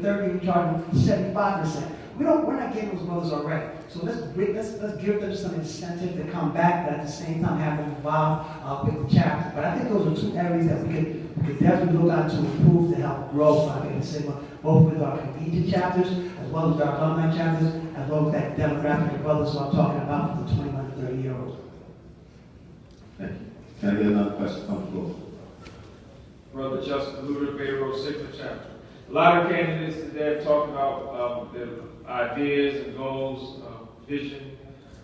30, we charge them 75%. We're not getting those brothers already. So let's give them some incentive to come back, but at the same time have them involved with the chapter. But I think those are two areas that we could definitely look at to improve to help grow Phi Beta Sigma, both with our collegiate chapters, as well as our alumni chapters, as well as that demographic of brothers who I'm talking about for the 21 to 30-year-olds. Thank you. Can I get another question from the floor? Brother Justin Luther, Beta Rho Sigma chapter. A lot of candidates today have talked about their ideas and goals, vision,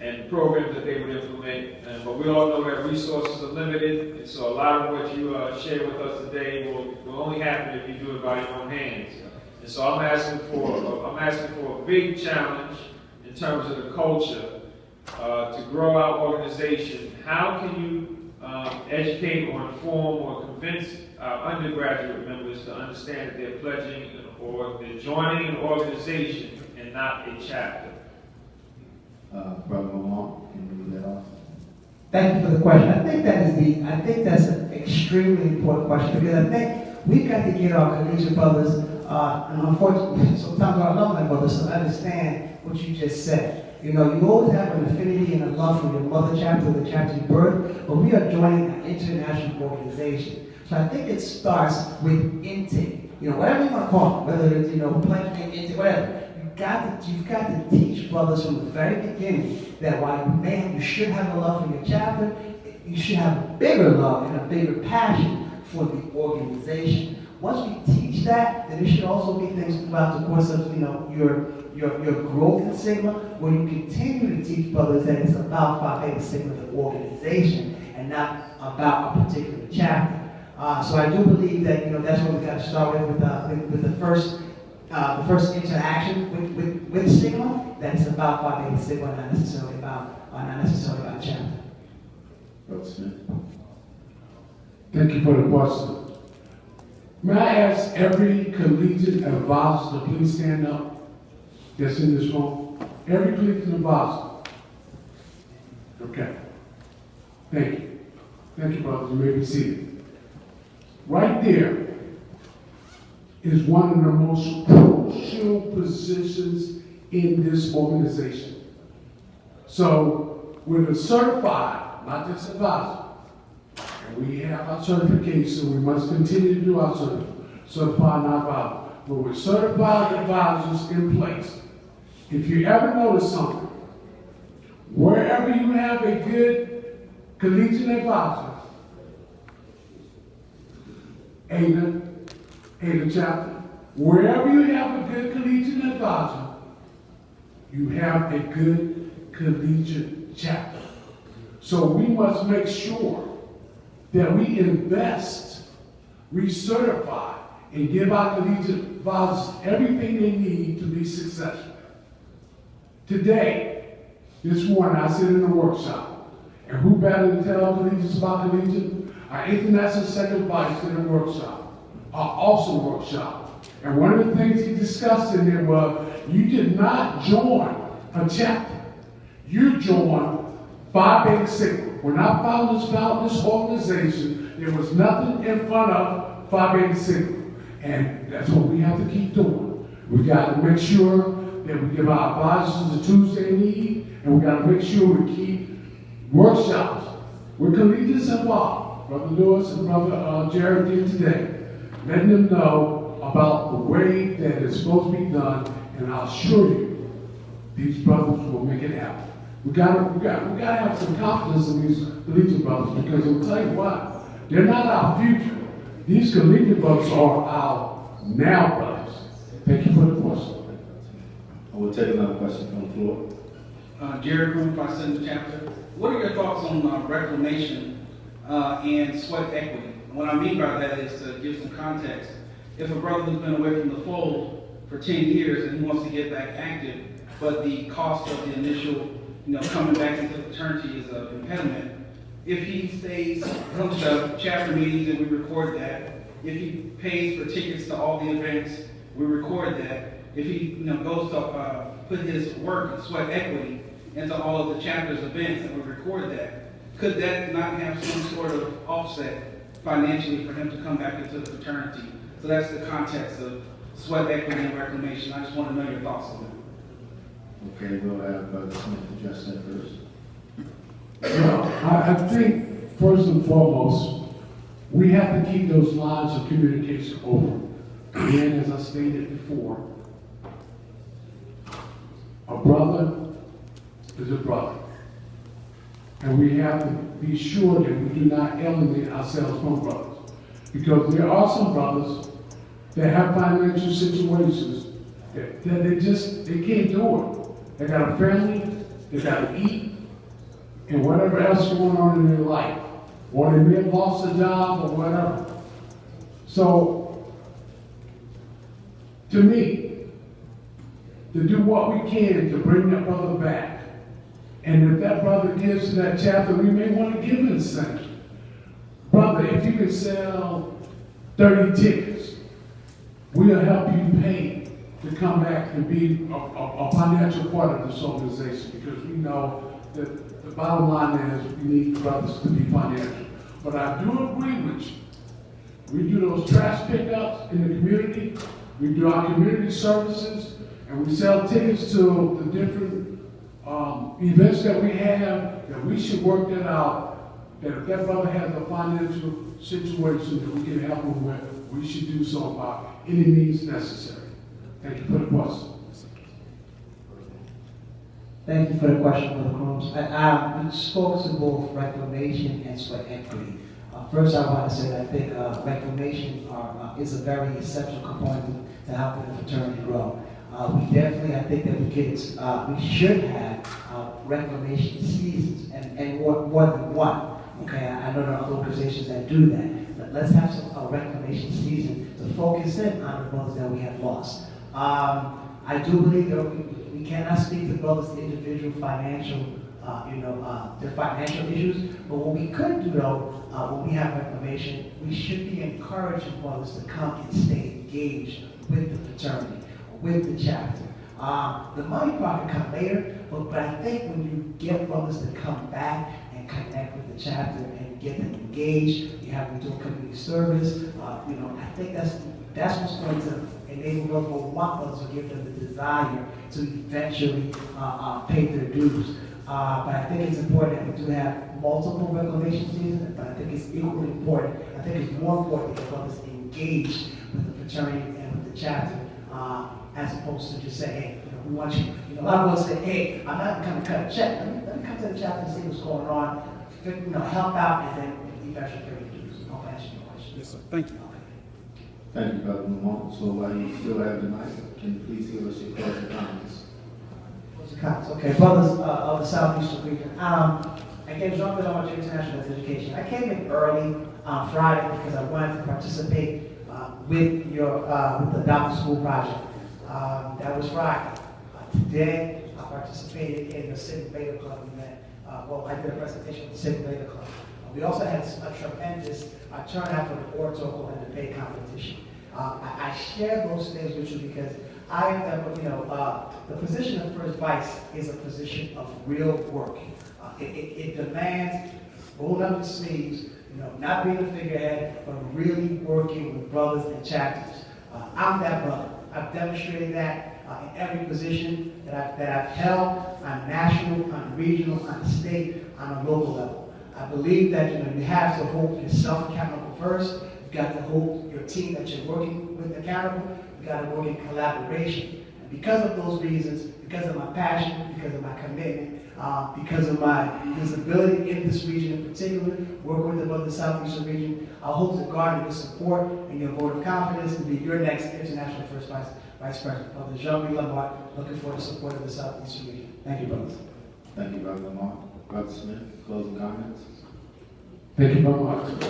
and programs that they would implement. But we all know that resources are limited, and so a lot of what you share with us today will only happen if you do it by your own hands. And so I'm asking for a big challenge in terms of the culture to grow our organization. How can you educate or inform or convince our undergraduate members to understand that they're pledging or they're joining an organization and not a chapter? Brother Lamothe, can you read that off? Thank you for the question. I think that's an extremely important question, because I think we've got to get our collegiate brothers, and unfortunately, sometimes our alumni brothers, to understand what you just said. You know, you always have an affinity and a love for your mother chapter, the chapter you birthed, but we are joining an international organization. So I think it starts with intake. You know, whatever you want to call it, whether it's, pledging, intake, whatever. You've got to teach brothers from the very beginning that while you should have a love for your chapter, you should have a bigger love and a bigger passion for the organization. Once we teach that, then there should also be things throughout the course of your growth in Sigma, where you continue to teach brothers that it's about Phi Beta Sigma, the organization, and not about a particular chapter. So I do believe that that's what we got to start with the first interaction with Sigma. That it's about Phi Beta Sigma, not necessarily about chapter. Brother Smith. Thank you for the question. May I ask every collegiate advisor to please stand up that's in this room? Every collegiate advisor. Okay. Thank you. Thank you, brothers. You may be seated. Right there is one of the most crucial positions in this organization. So, with a certified, not just advisor, and we have our certification, we must continue to do our certified, not advisor. But with certified advisors in place, if you ever notice something, wherever you have a good collegiate advisor, Ada chapter, wherever you have a good collegiate advisor, you have a good collegiate chapter. So we must make sure that we invest, recertify, and give our collegiate advisors everything they need to be successful. Today, this morning, I sit in a workshop, and who better to tell collegians about collegiate? Our international second vice did a workshop, an awesome workshop. And one of the things he discussed in there was, you did not join a chapter. You joined Phi Beta Sigma. When our founders found this organization, there was nothing in front of Phi Beta Sigma. And that's what we have to keep doing. We got to make sure that we give our advisors the tools they need, and we got to make sure we keep workshops with collegians involved. Brother Lewis and Brother Jared did today, letting them know about the way that it's supposed to be done, and I'll assure you, these brothers will make it happen. We gotta have some confidence in these collegiate brothers, because I'll tell you what, they're not our future. These collegiate brothers are our now brothers. Thank you for the question. I will take another question from the floor. Jared from Phi Sigma chapter. What are your thoughts on reclamation and sweat equity? And what I mean by that is, to give some context, if a brother who's been away from the fold for 10 years and he wants to get back active, but the cost of the initial, coming back into the fraternity is an impediment, if he comes to chapter meetings and we record that, if he pays for tickets to all the events, we record that. If he goes to put his work and sweat equity into all of the chapter's events and we record that, could that not have some sort of offset financially for him to come back into the fraternity? So that's the context of sweat equity and reclamation. I just want to know your thoughts on that. Okay, we'll have Brother Smith address that first. Well, I think first and foremost, we have to keep those lines of communication open. Again, as I stated before, a brother is a brother. And we have to be sure that we do not alienate ourselves from brothers. Because there are some brothers that have financial situations that they can't do it. They got a family, they got to eat, and whatever else going on in their life. Or they may have lost a job or whatever. So, to me, to do what we can to bring that brother back. And if that brother gives to that chapter, we may want to give him the same. Brother, if you can sell 30 tickets, we'll help you pay to come back and be a financial part of this organization, because we know that the bottom line is we need brothers to be financial. But I do agree with you. We do those trash pickups in the community, we do our community services, and we sell tickets to the different events that we have, that we should work that out, that if that brother has a financial situation that we can help him with, we should do so by any means necessary. Thank you for the question. Thank you for the question, Brother Crooms. We spoke to both reclamation and sweat equity. First, I want to say that I think reclamation is a very essential component to helping the fraternity grow. We definitely, I think that we should have reclamation seasons and more than one. Okay, I know there are other organizations that do that, but let's have some reclamation season to focus in on the brothers that we have lost. I do believe that we cannot speak to brothers' individual financial, their financial issues, but what we could do though, when we have reclamation, we should be encouraging brothers to come and stay engaged with the fraternity, with the chapter. The money part can come later, but I think when you get brothers to come back and connect with the chapter and get them engaged, you have them doing community service, I think that's what's going to enable brothers or want brothers to give them the desire to eventually pay their dues. But I think it's important that we do have multiple reclamation seasons, but I think it's equally important. I think it's more important that brothers engage with the fraternity and with the chapter, as opposed to just say, hey, we want you. A lot of us say, hey, I'm not going to cut a check. Let me come to the chapter and see what's going on, help out, and then eventually pay your dues. I'll answer your question. Yes, sir. Thank you. Thank you, Brother Lamothe. So while you still have the mic, can you please give us your closing comments? Closing comments. Okay, brothers of the Southeastern region. Again, jumping on your international education. I came in early on Friday because I wanted to participate with the Adopt a School project. That was Friday. Today, I participated in the Civic Beta Club event. I did a presentation with the Civic Beta Club. We also had a tremendous turnout for the oratorical and debate competition. I share those things with you because the position of first vice is a position of real work. It demands rolling up the sleeves, not being a figurehead, but really working with brothers and chapters. I'm that brother. I've demonstrated that in every position that I've held on national, on regional, on state, on a local level. I believe that you have to hold yourself accountable first. You've got to hold your team that you're working with accountable. You've got to work in collaboration. And because of those reasons, because of my passion, because of my commitment, because of my visibility in this region in particular, working with the other Southeastern region, I hope to garner your support and your vote of confidence to be your next international first vice president. Brother Jean-Louis Lamothe, looking for the support of the Southeastern region. Thank you, brothers. Thank you, Brother Lamothe. Brother Smith, closing comments? Thank you very much.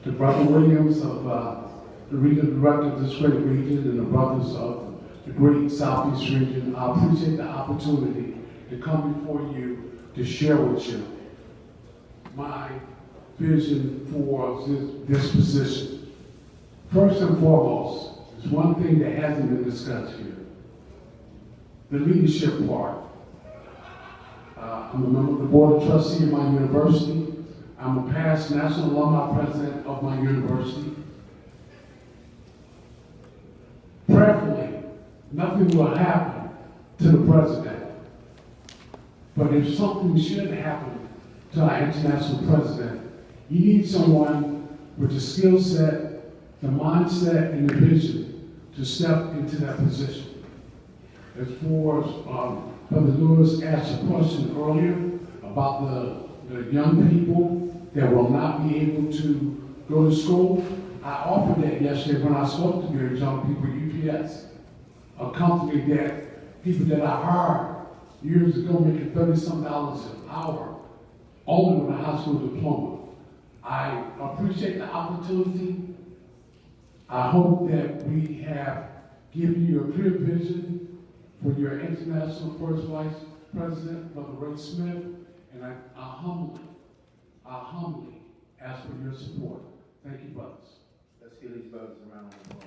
To Brother Williams of the regional director of this great region and the brothers of the great Southeast region, I appreciate the opportunity to come before you to share with you my vision for this position. First and foremost, there's one thing that hasn't been discussed here. The leadership part. I'm a member of the Board of Trustees of my university. I'm a past National Alumni President of my university. nothing will happen to the president. But if something should happen to our international president, you need someone with the skill set, the mindset, and the vision to step into that position. As far as Brother Lewis asked a question earlier about the young people that will not be able to go to school, I offered that yesterday when I spoke to your young people, UPS, a company that people that I hired years ago making $30-some an hour, only with a high school diploma. I appreciate the opportunity. I hope that we have given you a clear vision for your international first vice president, Brother Ray Smith, and I humbly ask for your support. Thank you, brothers. Let's hear these brothers around the world.